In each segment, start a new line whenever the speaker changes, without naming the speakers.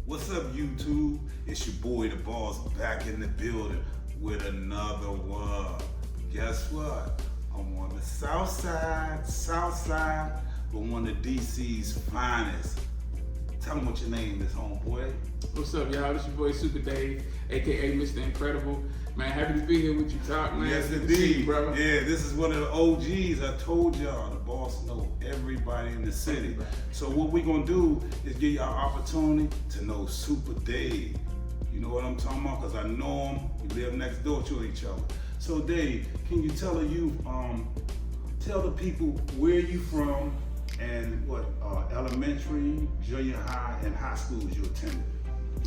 What's up, YouTube? It's your boy, the boss, back in the building with another one. Guess what? I'm on the Southside, but one of DC's finest. Tell them what your name is, homeboy.
What's up, y'all? This your boy Supa Dave, aka Mr. Incredible. Man, happy to be here with you, talk, man.
Yes,
Good to see
indeed.
you, brother.
Yeah, this is one of the OGs. I told y'all, the boss know everybody in the city. So what we're gonna do is give y'all opportunity to know Supa Dave. You know what I'm talking about? Because I know him. We live next door to each other. So Dave, can you tell the youth, tell the people where you from and what elementary, junior high, and high schools you attended?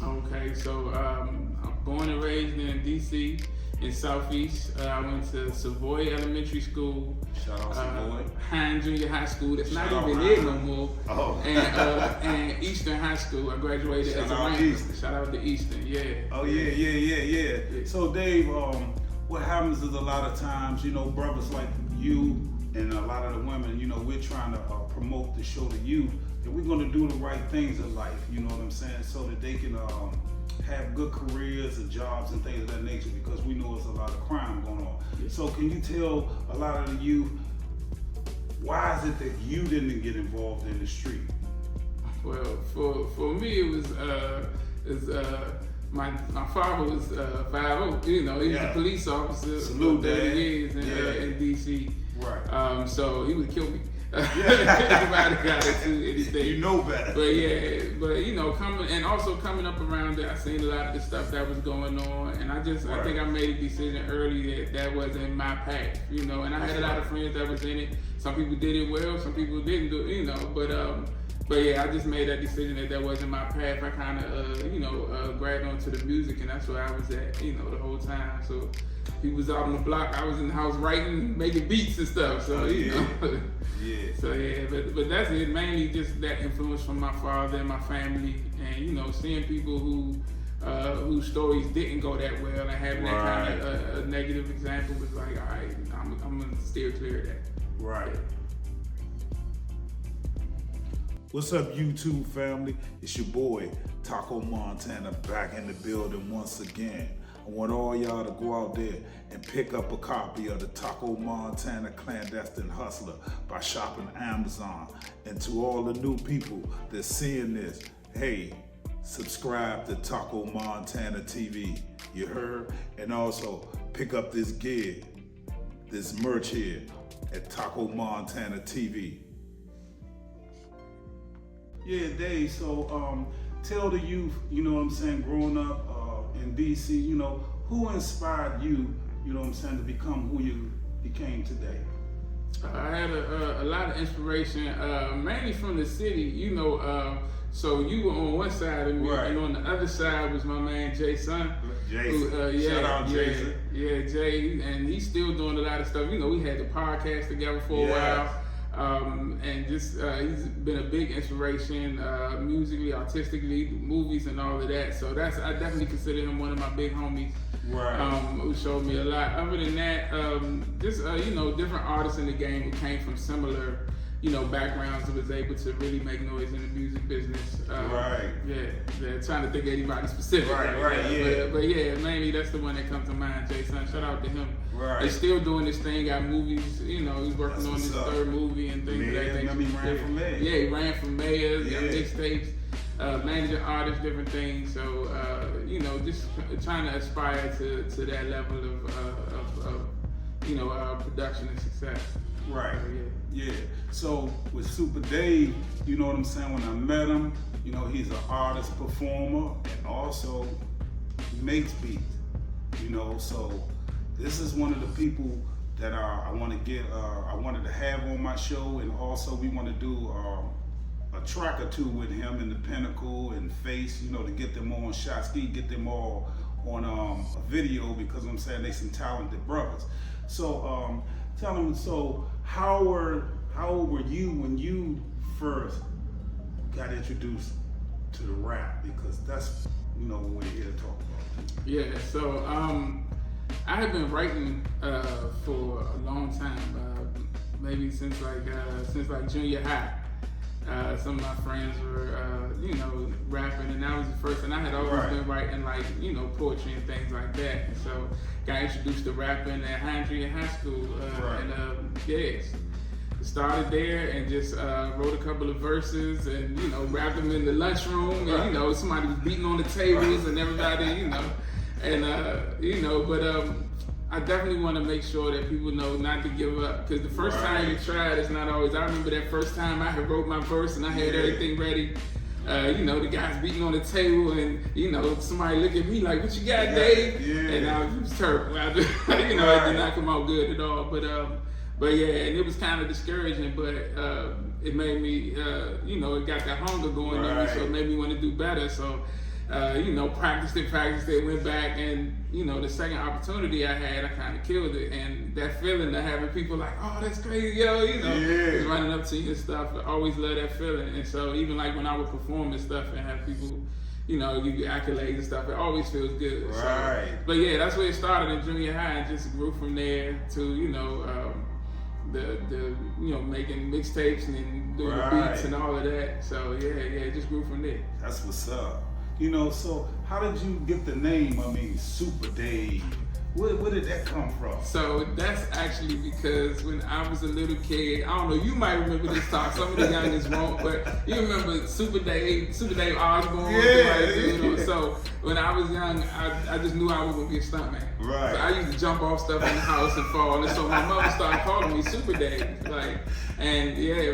Okay, so I'm born and raised in DC, in Southeast. I went to Savoy Elementary School.
Shout out Savoy.
Hine Junior High School, that's
Shout
not
out
even
Hine.
there no more.
Oh.
And Eastern High School. I graduated
Shout
as a
out
ranker.
Eastern.
Shout out to Eastern, yeah.
Oh yeah. So Dave, what happens is a lot of times, you know, brothers like you and a lot of the women, you know, we're trying to promote the show to you that we're going to do the right things in life, you know what I'm saying, so that they can have good careers and jobs and things of that nature, because we know there's a lot of crime going on.
Yeah.
So can you tell a lot of the youth, why is it that you didn't get involved in the street?
Well, for me, it was my father was 5'0", you know, he was a police officer
Salute,
for 30
Dad.
years in DC.
Right.
So he would kill me. Anybody got into anything.
You know better.
But you know, coming up around it, I seen a lot of the stuff that was going on, and I think I made a decision early that wasn't my path, you know. And I had a lot of friends that was in it. Some people did it well, some people didn't do it, you know. But yeah, I just made that decision that wasn't my path. I kind of, grabbed onto the music, and that's where I was at, you know, the whole time. So he was out on the block, I was in the house writing, making beats and stuff. So you know.
Yeah.
So yeah, but that's it. Mainly just that influence from my father and my family, and you know, seeing people whose stories didn't go that well, and having that kind of a negative example was like, all right, I'm gonna steer clear of that.
Right. What's up, YouTube family? It's your boy, Taco Montana, back in the building once again. I want all y'all to go out there and pick up a copy of the Taco Montana Clandestine Hustler by shopping Amazon. And to all the new people that's seeing this, hey, subscribe to Taco Montana TV. You heard? And also pick up this gear, this merch here at Taco Montana TV. Yeah, Dave, so tell the youth, you know what I'm saying, growing up in DC, you know, who inspired you, you know what I'm saying, to become who you became today?
I had a lot of inspiration, mainly from the city, you know. So you were on one side of me, and on the other side was my man Jason.
Shout out Jason.
Yeah, Jay, and he's still doing a lot of stuff. You know, we had the podcast together for a while. And just he's been a big inspiration musically, artistically, movies and all of that. So I definitely consider him one of my big homies.
Right.
Who showed me a lot. Other than that, you know, different artists in the game who came from similar, you know, backgrounds and was able to really make noise in the music business. Yeah, trying to think of anybody specific.
Yeah.
But yeah, mainly that's the one that comes to mind, Jason. Shout out to him.
Right.
He's still doing this thing, got movies, you know, he's working on his third movie and things of that nature.
He ran for mayor.
Yeah, he ran for mayor, got mixtapes, managing artists, different things. So, you know, just trying to aspire to that level of you know, production and success.
Right. Yeah. So with Supa Dave, you know what I'm saying, when I met him, you know, he's an artist, performer, and also he makes beats, you know. So this is one of the people that I wanted to have on my show, and also we want to do a track or two with him in the Pinnacle and Face, you know, to get them on Shotski, get them all on a video, because I'm saying they some talented brothers. So tell them, so how old were you when you first got introduced to the rap? Because that's, you know, what we're here to talk about.
Yeah, so I have been writing for a long time, maybe since like junior high. some of my friends were, rapping, and that was the first. And I had always been writing like, poetry and things like that. And so got introduced to rapping at Hindry in high school, started there and just wrote a couple of verses and rapped them in the lunchroom, and somebody was beating on the tables and everybody, but I definitely want to make sure that people know not to give up, because the first time you try it, it's not always. I remember that first time I had wrote my verse and I had everything ready. The guys beating on the table, and somebody look at me like, "What you got, Dave?" And I was terrible. It did not come out good at all. But yeah, and it was kind of discouraging. But it made me, it got that hunger going in me, so it made me want to do better. So. Practiced it, went back, and the second opportunity I had, I kind of killed it. And that feeling of having people like, "Oh, that's crazy, just running up to you and stuff. I always love that feeling. And so even like when I would perform and stuff and have people, give you accolades and stuff, it always feels good.
Right.
So, but yeah, that's where it started in junior high, and just grew from there to making mixtapes and doing the beats and all of that. So yeah, it just grew from there.
That's what's up. So how did you get the name? Supa Dave. Where did that come from?
So that's actually because when I was a little kid, I don't know, you might remember this talk, some of the youngest won't, but you remember Supa Dave Osborne?
Yeah.
So when I was young, I just knew I was going to be a stuntman.
Right.
So I used to jump off stuff in the house and fall, and so my mother started calling me Supa Dave.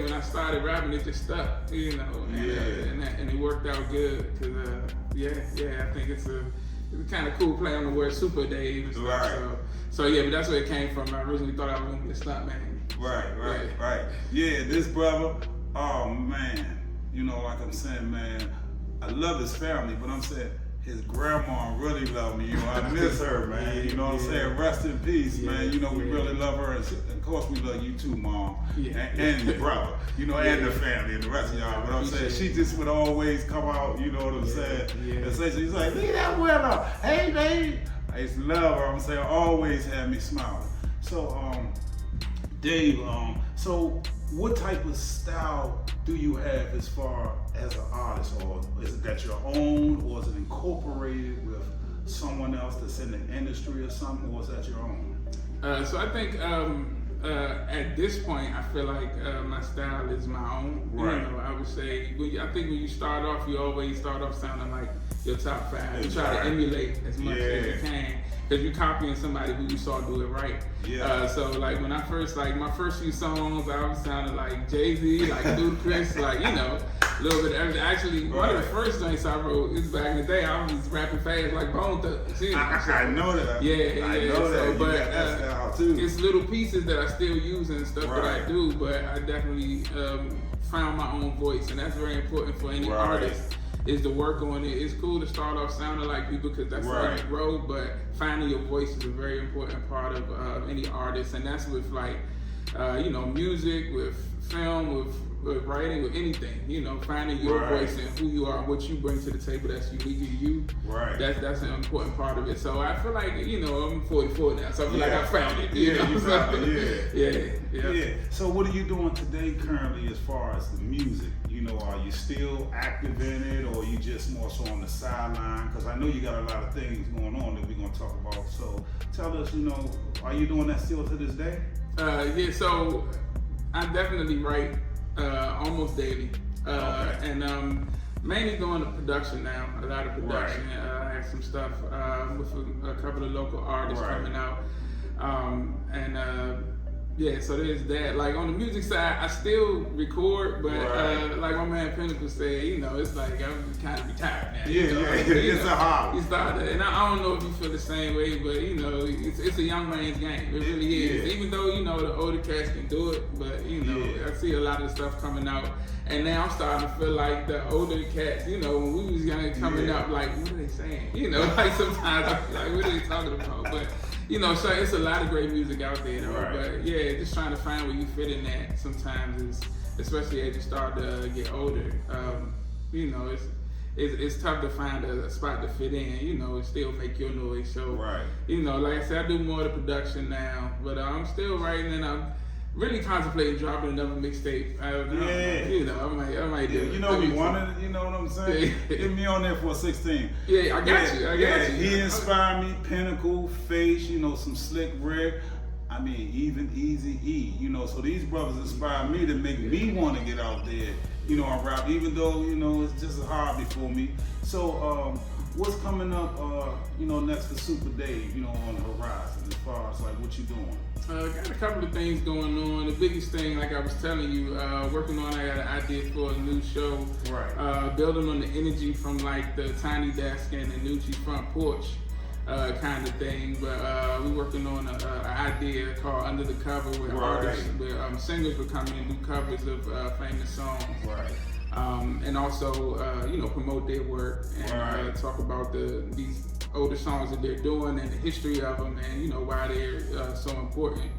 When I started rapping, it just stuck, and it worked out good, because I think it's kind of cool playing on the word Supa Dave and stuff.
Right.
So but that's where it came from. I originally thought I was going to be a stuntman.
Right. Yeah, this brother, oh man, like I'm saying, man, I love his family, but I'm saying his grandma really loved me. I miss her, man. You know what I'm saying? Rest in peace, man. We really love her, and of course we love you too, Mom, and your brother, and the family and the rest of y'all. But I'm saying she just would always come out, you know what I'm saying, and say, she's like, "Look at that window, hey baby." I used to love her. I'm saying, always had me smiling. So, Dave, so what type of style do you have as far as an artist, or is it that your own, or is it incorporated with someone else that's in the industry or something, or is that your own?
So I think at this point, I feel like my style is my own.
Right.
I would say, I think when you start off, you always start off sounding like your top five. You try to emulate as much as you can, because you're copying somebody who you saw do it right. So like when I first, my first few songs, I was sounding like Jay-Z, like Ludacris, a little bit of everything. Actually, one of the first things I wrote is back in the day, I was rapping fast like Bone Thugs.
I know that.
I know
that.
But
that style too.
It's little pieces that I still use and stuff that I do, but I definitely found my own voice, and that's very important for any artist, is to work on it. It's cool to start off sounding like people, because that's how you grow, but finding your voice is a very important part of any artist, and that's with music, with film, with writing, with anything, finding your voice and who you are and what you bring to the table that's unique to you.
Right.
That's an important part of it. So I feel like, I'm 44 now, so I feel like I found it.
You found it,
Yeah.
So what are you doing today currently as far as the music? Are you still active in it, or are you just more so on the sideline? Because I know you got a lot of things going on that we're going to talk about. So tell us, are you doing that still to this day?
So I definitely write almost daily, and mainly doing the production now. A lot of production. I have some stuff with a couple of local artists coming out, so there's that. Like on the music side, I still record, but like my man Pinnacle said, it's like I'm kind of retired now.
It's a hobby.
He started, and I don't know if you feel the same way, but it's a young man's game. It really is. Even though the older cats can do it, but I see a lot of stuff coming out, and now I'm starting to feel like the older cats. When we was young coming up, like what are they saying? Like sometimes I feel like what are they talking about? But so it's a lot of great music out there, but just trying to find where you fit in that sometimes is, especially as you start to get older, it's tough to find a spot to fit in, and still make your noise. So, like I said, I do more of the production now, but I'm still writing, and I'm really contemplating dropping another mixtape. I don't know.
Yeah.
You know, I might do it.
You know, we wanted, you know what I'm saying? Get me on there for a 16.
Yeah, I got you.
He inspired me. Pinnacle, Face, you know, some Slick Rick. I mean, even Easy E, you know, so these brothers inspire me to make me want to get out there, you know, and rap, even though, you know, it's just a hobby for me. So, what's coming up, you know, next for Supa Dave, you know, on the horizon, as far as, like, what you doing?
Got a couple of things going on. The biggest thing, like I was telling you, working on, I got an idea for a new show.
Right.
Building on the energy from, like, the Tiny Desk and the Nucci Front Porch. Kind of thing, but we're working on an idea called Under the Cover, where artists, where singers will come in and do covers of famous songs, and also you know, promote their work and talk about these older songs that they're doing and the history of them, and you know, why they're so important,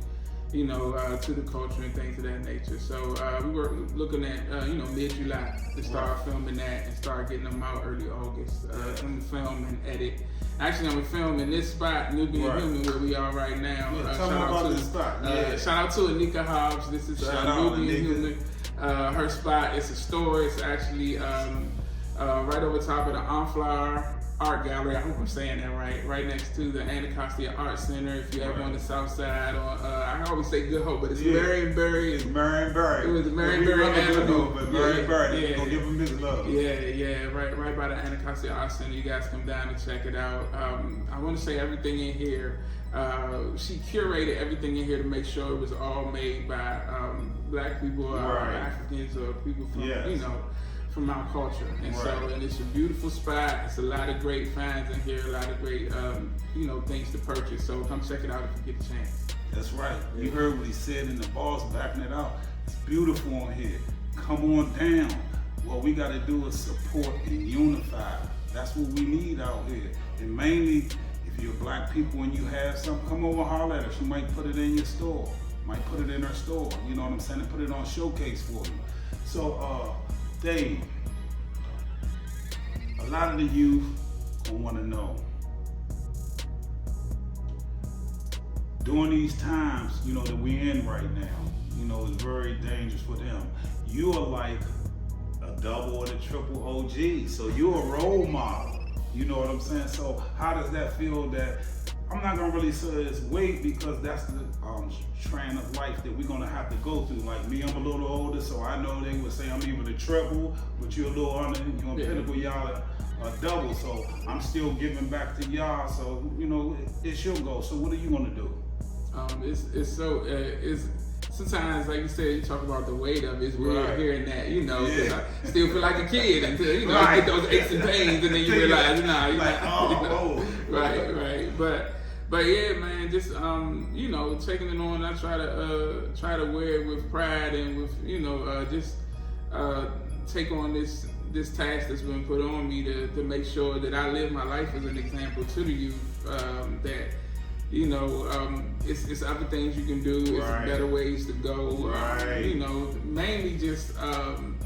you know, to the culture and things of that nature. So we were looking at you know, mid-July to start filming that and start getting them out early August. I'm film and edit. Actually, I'm filming this spot, New Being Human, where we are right now.
Tell me about this spot.
Shout out to Anika Hobbs. This is New Being Human. Her spot. It's a store. It's actually right over top of the Enflower Art Gallery. I hope I'm saying that right. Right next to the Anacostia Art Center. If you ever on the Southside, or I always say Good Hope, but it's Marion-Barry.
It's Marion-Barry.
It was Marion-Barry Avenue.
But Marion-Barry. Go give them his love.
Yeah. Right by the Anacostia Art Center. You guys come down and check it out. I want to say everything in here. She curated everything in here to make sure it was all made by Black people, or Africans, or people from you know, from our culture. And and it's a beautiful spot. It's a lot of great finds in here, a lot of great you know, things to purchase. So come check it out if you get a chance.
That's right. You heard what he said, and the boss backing it out. It's beautiful on here. Come on down. What we got to do is support and unify. That's what we need out here. And mainly, if you're Black people and you have something, come over and holler at us. You might put it in your store. Might put it in her store. You know what I'm saying? And put it on showcase for you. So, Dave, a lot of the youth want to know, during these times, you know, that we're in right now, you know, it's very dangerous for them. You are like a double or a triple OG, so you're a role model. You know what I'm saying? So how does that feel that, I'm not gonna really say it's weight, because that's the train of life that we're gonna have to go through. Like me, I'm a little older, so I know they would say I'm even a triple, but you're a little under, you're on Pinnacle, y'all a double. So I'm still giving back to y'all. So, you know, it's your goal. So what are you gonna do?
It's sometimes, like you said, you talk about the weight of it. It's weird hearing that, you know, because I still feel like a kid until, you know, you get those aches and pains, and then you realize, But yeah, man, just you know, taking it on. I try to wear it with pride and with, you know, just take on this task that's been put on me to make sure that I live my life as an example to the youth, that, you know, it's other things you can do. It's better ways to go. You know, mainly just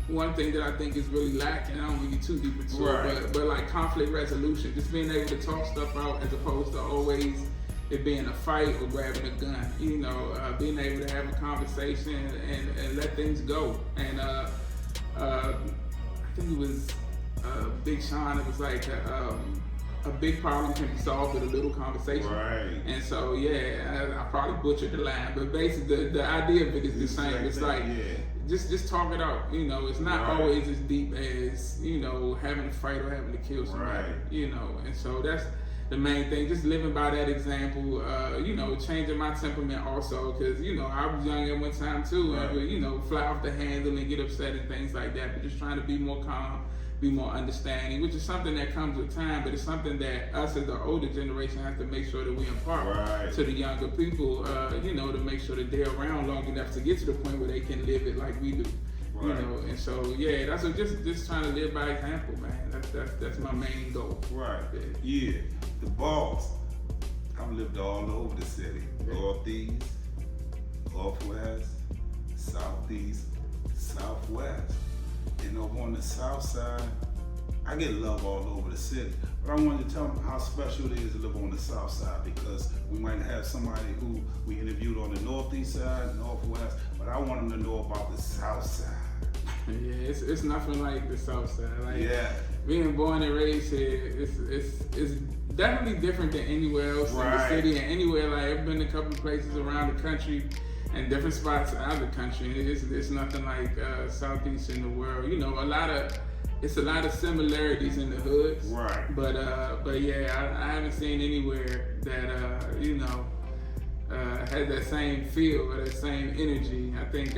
one thing that I think is really lacking. I don't want to get too deep into it, but like conflict resolution, just being able to talk stuff out as opposed to always it being a fight or grabbing a gun. You know, being able to have a conversation and let things go. And I think it was Big Sean. It was like a big problem can be solved with a little conversation. And so, I probably butchered the line, but basically the idea of it is the same. It's like, just talk it out. You know, it's not always as deep as, you know, having to fight or having to kill somebody. You know, and so that's the main thing. Just living by that example. You know, changing my temperament also, because, you know, I was young at one time too, and would, you know, fly off the handle and get upset and things like that. But just trying to be more calm, be more understanding, which is something that comes with time, but it's something that us as the older generation have to make sure that we impart to the younger people, you know, to make sure that they're around long enough to get to the point where they can live it like we do. You know, and so that's just trying to live by example, man. That's my main goal.
The boss. I've lived all over the city. Northeast, Northwest, Southeast, Southwest. And over on the South Side, I get love all over the city. But I wanted to tell them how special it is to live on the south side, because we might have somebody who we interviewed on the northeast side, northwest, but I want them to know about the south side.
Yeah, it's nothing like the Southside. Like,
Yeah.
being born and raised here, it's definitely different than anywhere else in the city, and anywhere. Like, I've been to a couple of places around the country and different spots out of the country. And it's nothing like Southeast in the world. You know, it's a lot of similarities in the hoods.
Right.
But yeah, I haven't seen anywhere that you know has that same feel or that same energy. I think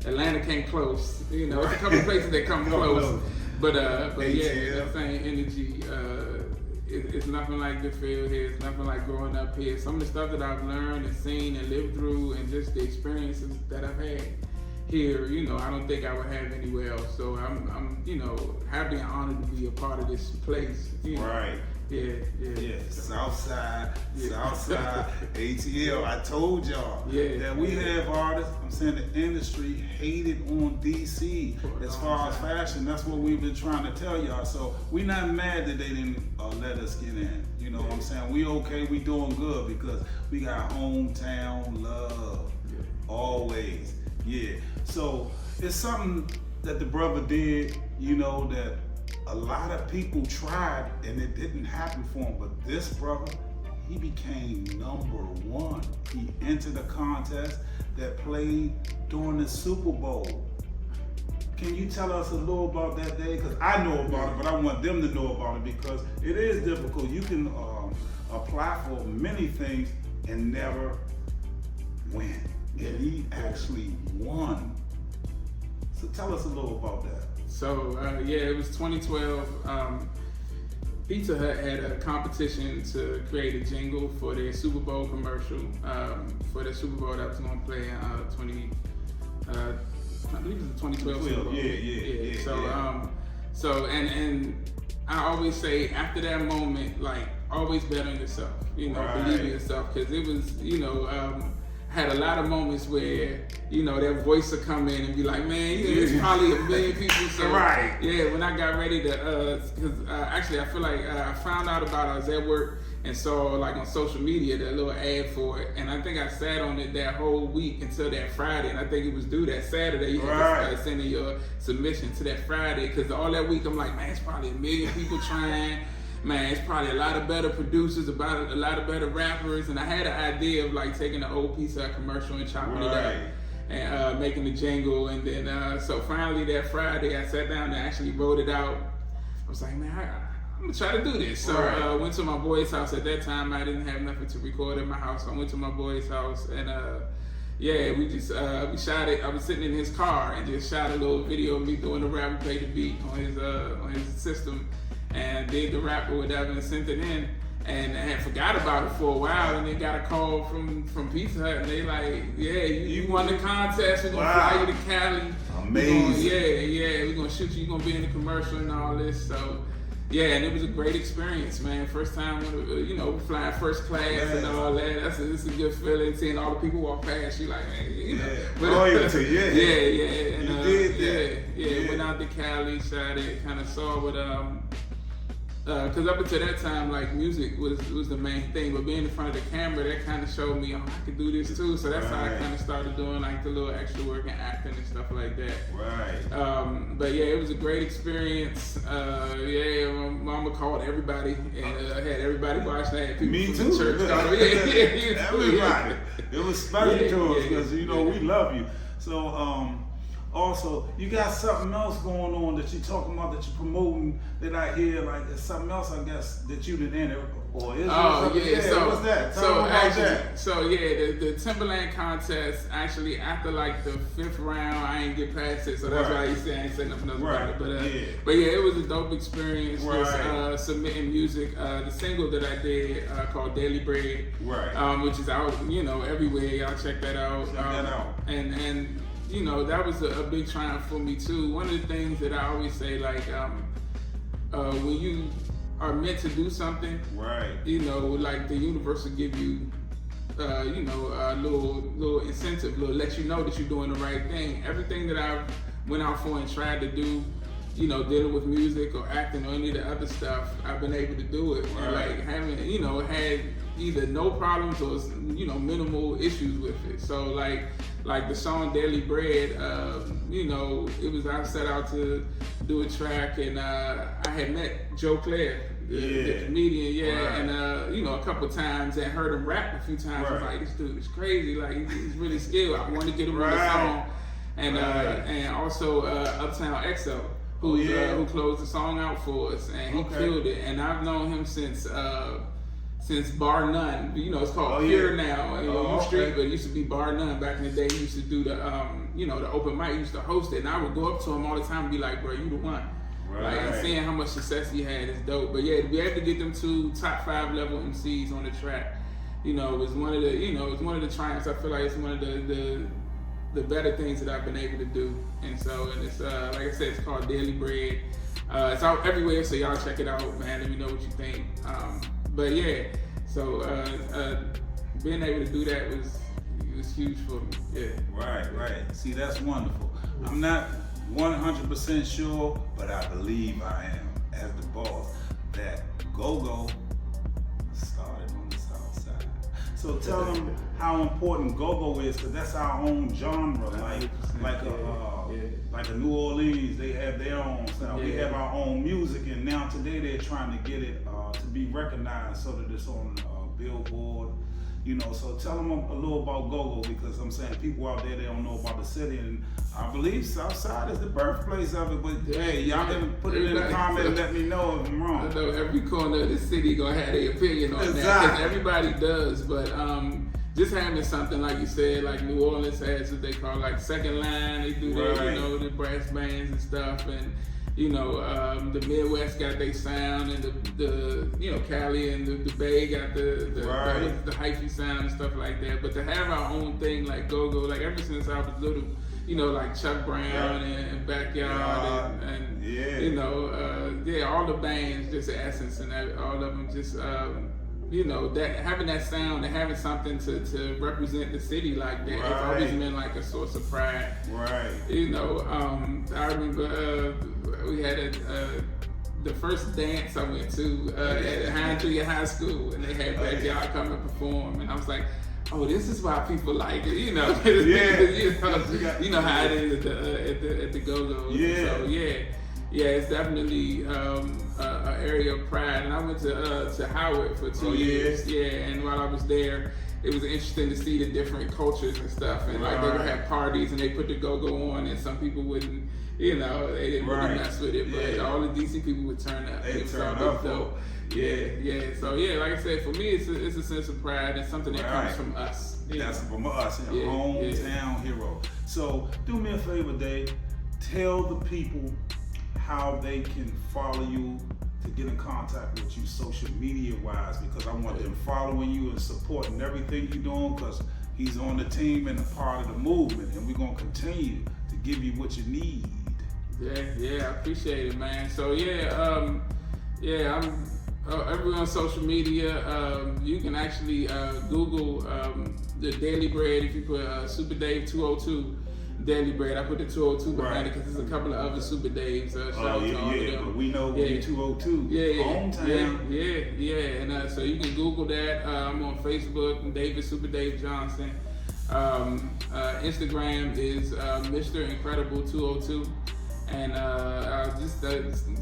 Atlanta came close. You know, there's a couple of places that come close. But yeah, that same energy. It's nothing like the feel here. It's nothing like growing up here. Some of the stuff that I've learned and seen and lived through, and just the experiences that I've had here, you know, I don't think I would have anywhere else. So I'm you know, happy and honored to be a part of this place. You know?
Right.
Yeah.
Southside, ATL. I told y'all that we have artists. I'm saying the industry hated on DC as far as fashion. That's what we've been trying to tell y'all. So we're not mad that they didn't let us get in. You know what I'm saying? We okay. We doing good because we got hometown love always. Yeah. So it's something that the brother did. You know that. A lot of people tried and it didn't happen for him, but this brother, he became #1. He entered a contest that played during the Super Bowl. Can you tell us a little about that day? Because I know about it, but I want them to know about it because it is difficult. You can apply for many things and never win. And he actually won. So tell us a little about that.
So it was 2012. Pizza Hut had a competition to create a jingle for their Super Bowl commercial. For the Super Bowl that was going to play in I believe it was the 2012 Super Bowl.
Yeah.
So I always say after that moment, like, always bet on yourself. You know, believe in yourself, because it was, you know. Had a lot of moments where, you know, that voice would come in and be like, man, you know, it's probably 1 million people. So yeah, when I got ready to, because actually I feel like I found out about it. I was at work and saw, like, on social media that little ad for it, and I think I sat on it that whole week until that Friday, and I think it was due that Saturday. You had to send in your submission to that Friday, because all that week I'm like, man, it's probably 1 million people trying. Man, it's probably a lot of better producers, a lot of better rappers, and I had an idea of, like, taking the old Pizza Hut commercial and chopping it up and making the jingle, and then so finally that Friday I sat down and actually wrote it out. I was like, man, I'm gonna try to do this. So I went to my boy's house. At that time I didn't have nothing to record in my house, so I went to my boy's house and we just we shot it. I was sitting in his car and just shot a little video of me doing the rap and played the beat on his system. And did the rap or whatever and sent it in, and I had forgot about it for a while, and then got a call from Pizza Hut, and they like, yeah, you won the contest, we're gonna fly you to Cali.
Amazing.
We're gonna shoot you, you're gonna be in the commercial and all this. So yeah, and it was a great experience, man. First time, you know, flying first class and all that. It's a good feeling, seeing all the people walk past you, like, man, you know.
Loyalty,
And,
you did that.
Yeah, went out to Cali, shot it, kind of saw what because up until that time, like, music was the main thing, but being in front of the camera, that kind of showed me, I could do this too. So that's how I kind of started doing, like, the little extra work and acting and stuff like that. But yeah, it was a great experience. My mama called everybody and had everybody watching that.
Me
from
too.
The church.
Everybody. It was special to us because you know we love you. So also, you got something else going on that you're talking about, that you're promoting, that I hear, like, there's something else, I guess, that you didn't enter, or is there?
So,
what's that?
The Timberland contest, actually, after, like, the 5th round, I ain't get past it, so that's why I ain't say nothing else about it. But yeah, it was a dope experience, just submitting music. The single that I did called Daily Bread, which is out, you know, everywhere. Y'all check that out. And you know, that was a big triumph for me too. One of the things that I always say, like, when you are meant to do something, you know, like, the universe will give you, you know, a little incentive, let you know that you're doing the right thing. Everything that I went out for and tried to do, you know, dealing with music or acting or any of the other stuff, I've been able to do it.
Right.
And like having, you know, had either no problems or, you know, minimal issues with it. So like the song Daily Bread, you know, I set out to do a track, and I had met Joe Claire, the comedian,
right.
and you know, a couple times, and heard him rap a few times. I was like, this dude is crazy, like he's really skilled. I wanted to get him on the song. And also Uptown XO, who closed the song out for us, and he killed it. And I've known him since Bar None. You know, it's called Pure now. You know, Street, but it used to be Bar None back in the day. He used to do the you know, the open mic. He used to host it, and I would go up to him all the time and be like, bro, you the one.
Right.
Like, and seeing how much success he had is dope. But yeah, to be able to get them 2 top 5 level MCs on the track, you know, was one of the, you know, it's one of the triumphs. I feel like it's one of the better things that I've been able to do. And so, and it's like I said, it's called Daily Bread. It's out everywhere, so y'all check it out, man. Let me know what you think. But yeah, so being able to do that was huge for me. Yeah.
Right. See, that's wonderful. I'm not 100% sure, but I believe I am, as the boss, that Go-Go started on the Southside. So tell them how important Go-Go is, because that's our own genre. Like a New Orleans, they have their own style. We have our own music, and now today they're trying to get it to be recognized so that it's on Billboard. You know, so tell them a little about Go-Go, because I'm saying people out there, they don't know about the city, and I believe Southside is the birthplace of it, but hey, y'all can put it in the comment and let me know if I'm wrong.
I know every corner of the city gonna have their opinion on that, because everybody does, but just having something like you said, like New Orleans has what they call like second line, they do their, you know, the brass bands and stuff, and you know, the Midwest got their sound, and the you know, Cali and the Bay got the hyphy sound and stuff like that. But to have our own thing like Go-Go, like ever since I was little, you know, like Chuck Brown and Backyard and you know, all the bands, just Essence and all of them, just you know, that having that sound and having something to represent the city like that, it's always been like a source of pride. Right. You know, I remember we had the first dance I went to at Hindley High School, and they had Backyard come and perform, and I was like, oh, this is why people like it, you know. You know how it is at the Go-Go. So yeah, it's definitely an area of pride. And I went to Howard for 2 years. And while I was there, it was interesting to see the different cultures and stuff. And like they would have parties and they put the Go-Go on, and some people wouldn't, you know, they didn't really mess with it. But all the DC people would turn up.
They turn up.
So yeah, like I said, for me, it's a sense of pride and something that comes from us.
That's from us, hometown hero. So do me a favor, Dave. Tell the people how they can follow you, to get in contact with you social media wise, because I want them following you and supporting everything you're doing, because he's on the team and a part of the movement, and we're going to continue to give you what you need.
I appreciate it, man. So I'm everywhere on social media. You can actually Google the Daily Bread. If you put Supa Dave 202 Daily Bread, I put the 202 behind it because there's a couple of other Supa Daves. Shout out to all of them.
But we know 202.
Hometown. And so you can Google that. I'm on Facebook, David Supa Dave Johnson. Instagram is Mr. Incredible 202. And I just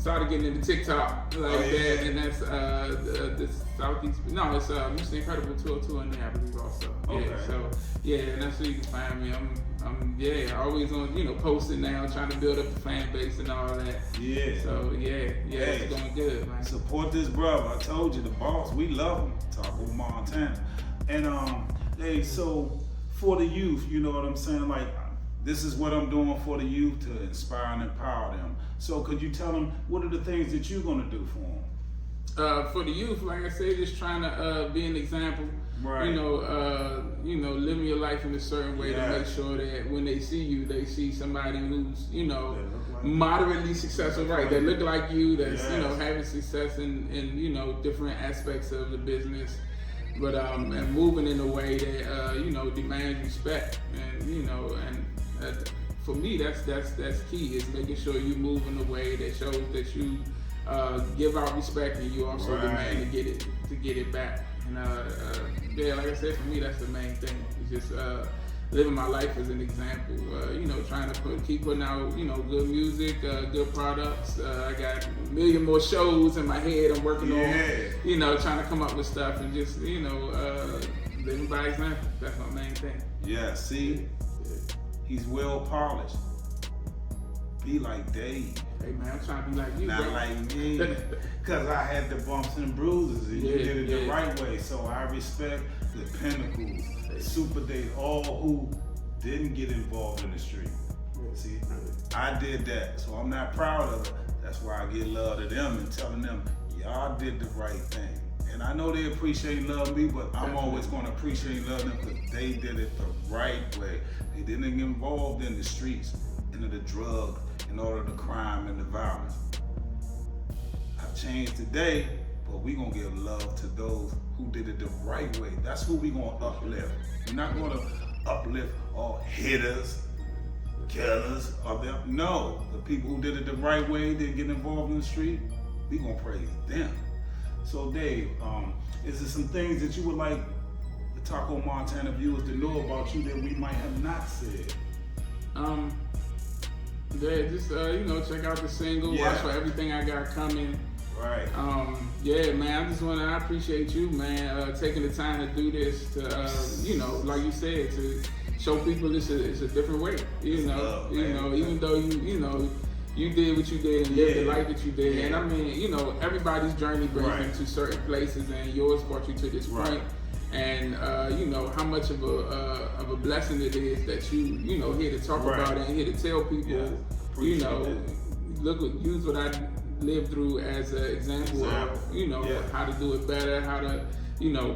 started getting into TikTok that, and that's the Southeast. No, it's Mr. Incredible 202 in there, I believe also. And that's where you can find me. I'm always on, posting now, trying to build up the fan base and all that. So it's going good, man.
Support this brother. I told you, the boss, we love him. Talk about Montana. And so for the youth, you know what I'm saying? Like, this is what I'm doing for the youth to inspire and empower them. So could you tell them what are the things that you're gonna do for them?
For the youth, like I said, just trying to be an example.
Right.
Living your life in a certain way to make sure that when they see you, they see somebody who's, moderately successful, right? That look like you, that's having success in different aspects of the business. But and moving in a way that demands respect, and for me, that's key, is making sure you move in a way that shows that you give out respect, and you also demand to get it back. And yeah, like I said, for me, that's the main thing. It's just living my life as an example. Trying to keep putting out, good music, good products. I got a million more shows in my head I'm working on. Trying to come up with stuff, and just living by example. That's my main thing.
Yeah, see, he's well polished. Be like Dave.
Hey man, I'm trying to be like you,
not
bro.
like me, because I had the bumps and bruises, and you did it the right way. So I respect the pinnacles, Supa Dave, all who didn't get involved in the street. See, I did that, so I'm not proud of it. That's why I give love to them and telling them, y'all did the right thing. And I know they appreciate and love me, but I'm always going to appreciate and love them because they did it the right way. They didn't get involved in the streets, into the drug, in order the crime and the violence. I've changed today, but we're going to give love to those who did it the right way. That's who we're going to uplift. We're not going to uplift all hitters, killers, or them. No, the people who did it the right way, didn't get involved in the street, we're going to praise them. So Dave, is there some things that you would like the Taco Montana viewers to know about you that we might have not said?
Yeah, just check out the single, watch for everything I got coming.
Right.
Yeah, man, I appreciate you, man, taking the time to do this, to like you said, to show people it's a different way. Even though you did what you did and lived the life that you did. And I mean, everybody's journey brings them to certain places, and yours brought you to this point. And how much of a blessing it is that you here to talk about it and here to tell people, use what I lived through as an example of how to do it better, how to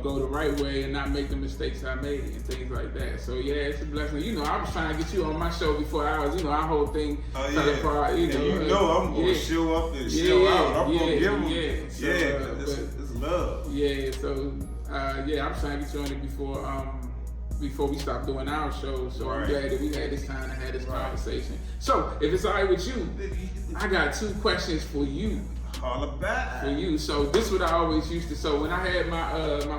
go the right way and not make the mistakes I made and things like that. So yeah, it's a blessing. I was trying to get you on my show before ours. Our whole thing fell apart. I'm gonna show up and show out. I'm gonna give them. It's love. Yeah. So I'm trying to get you on it before we stop doing our shows. So I'm glad that we had this time to have this conversation. So if it's all right with you, I got 2 questions for you.
All about
for you. So this is what I always used to. So when I had my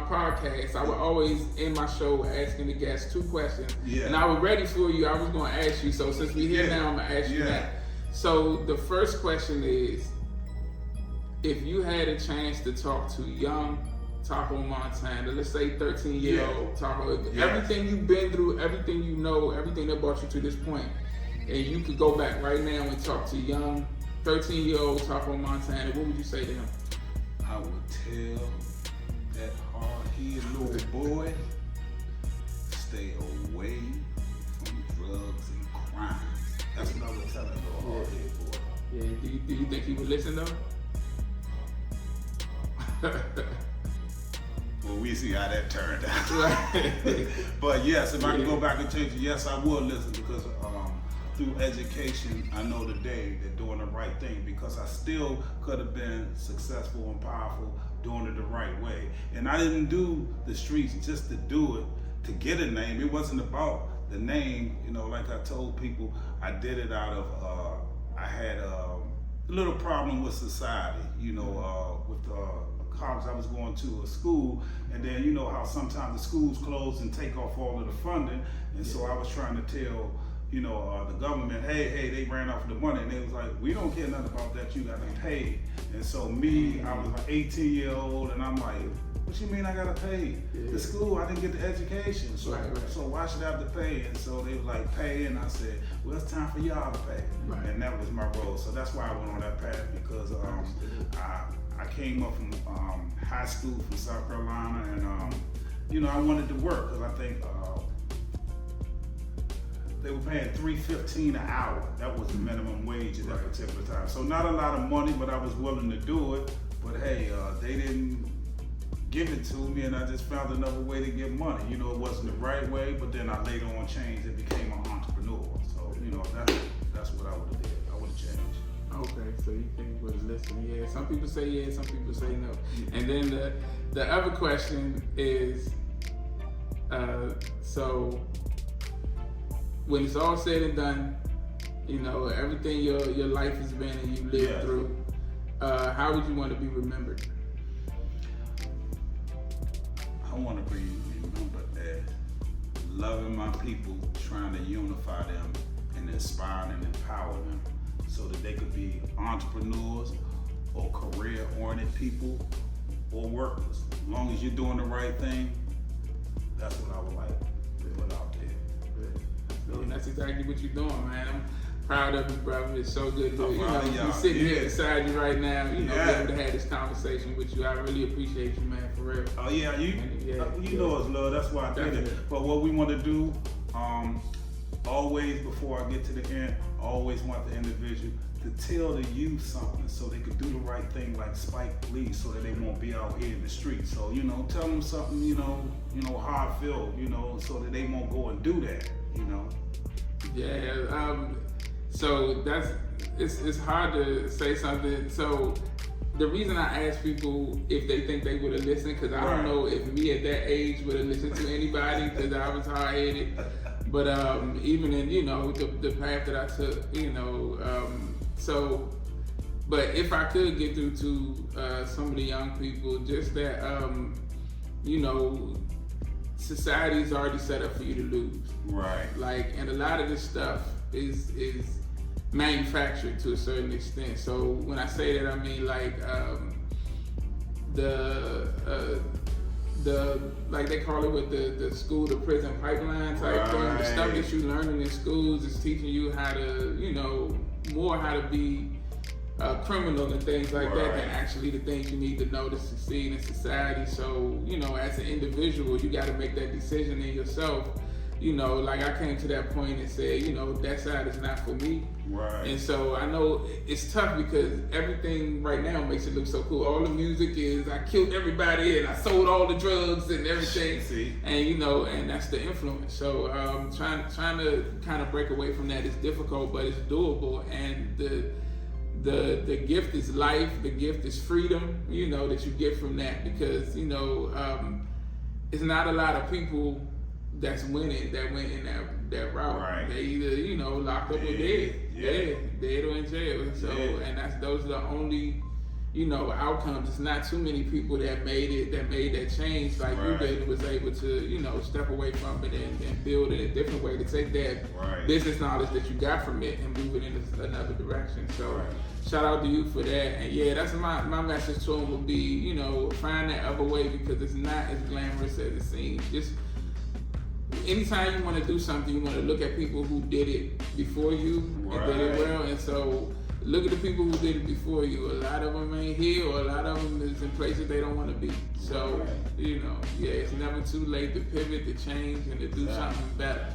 podcast, I would always end my show asking the guests 2 questions. And I was ready for you. I was going to ask you. So since we're here now, I'm going to ask you that. So the first question is, if you had a chance to talk to young Taco Montana, let's say 13-year-old Taco, everything you've been through, everything you know, everything that brought you to this point, and you could go back right now and talk to young 13-year-old Taco Montana, what would you say to him?
I would tell that hard-headed little boy, stay away from drugs and crime. That's what I would tell that little hard-headed boy.
Yeah, do you think he would listen though?
Well, we see how that turned out. But yes, if I could go back and change it, yes, I would listen, because through education, I know today they're doing the right thing, because I still could have been successful and powerful doing it the right way. And I didn't do the streets just to do it, to get a name. It wasn't about the name, like I told people, I did it out of, I had a little problem with society, with college. I was going to a school, and then how sometimes the schools close and take off all of the funding, and so I was trying to tell the government, hey, they ran off the money, and they was like, we don't care nothing about that, you gotta pay. And so me, I was like 18-year-old, and I'm like, what you mean I gotta pay? The school, I didn't get the education, so why should I have to pay? And so they was like, pay, and I said, well, it's time for y'all to pay. And that was my role. So that's why I went on that path, because I came up from high school from South Carolina, and I wanted to work, because I think they were paying $3.15 an hour. That was the minimum wage at that particular time. So not a lot of money, but I was willing to do it. But hey, they didn't give it to me, and I just found another way to get money. It wasn't the right way, but then I later on changed and became an entrepreneur. So that's what I would have did. I would have changed.
Okay, so you think you would have listened? Yeah, some people say yeah, some people say no. And then the other question is, so when it's all said and done, You know, everything your life has been and you lived through. How would you want to be remembered?
I want to be remembered as loving my people, trying to unify them and inspire and empower them so that they could be entrepreneurs or career-oriented people or workers. As long as you're doing the right thing, that's what I would like to put out there.
And that's exactly what you're doing, man. I'm proud of you, brother. It's so good to,
y'all.
be sitting here beside you right now, be able to have this conversation with you. I really appreciate you, man, for real.
Oh yeah, you know it's love. That's why I did it. But what we want to do, always before I get to the end, I always want the individual to tell the youth something so they could do the right thing like Spike Lee, so that they won't be out here in the street. So, tell them something, how I feel, so that they won't go and do that,
Yeah, so it's hard to say something. So the reason I ask people if they think they would have listened, because I don't know if me at that age would have listened to anybody, because I was hard-headed. But even in, the path that I took, but if I could get through to some of the young people, just that, society's already set up for you to lose.
Right.
And a lot of this stuff is manufactured to a certain extent. So when I say that, I mean the like they call it with the school to prison pipeline type thing. The stuff that you learning in schools is teaching you how to, more how to be criminal and things like that than actually the things you need to know to succeed in society. So, as an individual, you got to make that decision in yourself. I came to that point and said, that side is not for me.
Right.
And so I know it's tough because everything right now makes it look so cool. All the music is, I killed everybody and I sold all the drugs and everything.
See?
And, and that's the influence. So trying to kind of break away from that is difficult, but it's doable. And the gift is life. The gift is freedom, that you get from that, because, it's not a lot of people that's winning that went in that route.
Right.
They either, locked up or dead. Dead or in jail. So, and those are the only, outcomes. It's not too many people that made it, that made that change like you did, and was able to, step away from it and build it a different way, to take that business knowledge that you got from it and move it in another direction. So shout out to you for that. And that's my message to them would be, find that other way, because it's not as glamorous as it seems. Just anytime you want to do something, you want to look at people who did it before you and did it well. And so look at the people who did it before you. A lot of them ain't here, or a lot of them is in places they don't want to be. So, it's never too late to pivot, to change, and to do something better.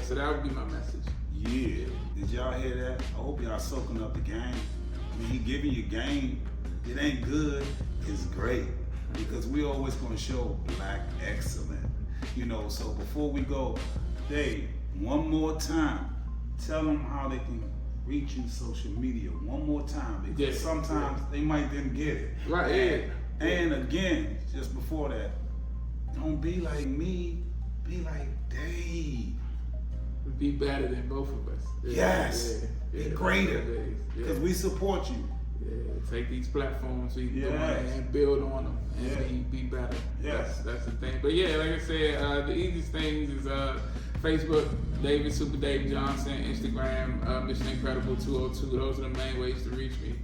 So that would be my message.
Yeah. Did y'all hear that? I hope y'all soaking up the game. I mean, he giving you game. It ain't good, it's great. Because we always going to show black excellence. So before we go, Dave, one more time, tell them how they can reach you social media one more time, because sometimes they might didn't get it.
Right.
And again, just before that, don't be like me, be like Dave.
Be better than both of us.
Be greater, because we support you.
Take these platforms and build on them and be better. That's the thing. But like I said, the easiest things is Facebook, Supa Dave Johnson, Instagram, Mission Incredible 202. Those are the main ways to reach me.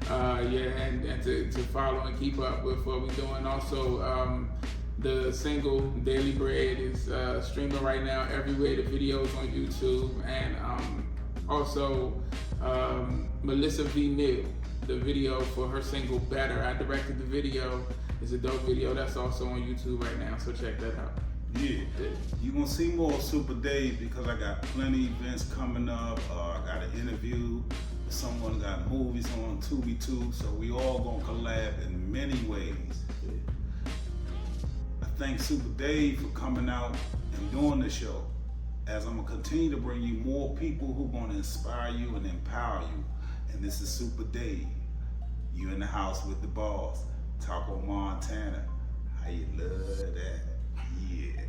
And to follow and keep up with what we're doing. Also, the single Daily Bread is streaming right now everywhere. The videos on YouTube, and also Melissa V. Neal. The video for her single Better. I directed the video. It's a dope video that's also on YouTube right now, so check that out.
You're gonna see more of Supa Dave, because I got plenty events coming up. I got an interview. Someone got movies on Tubi too, so we all gonna collab in many ways. I thank Supa Dave for coming out and doing the show, as I'm gonna continue to bring you more people who gonna inspire you and empower you. And this is Supa Dave. You in the house with the boss, Taco Montana. How you love that? Yeah.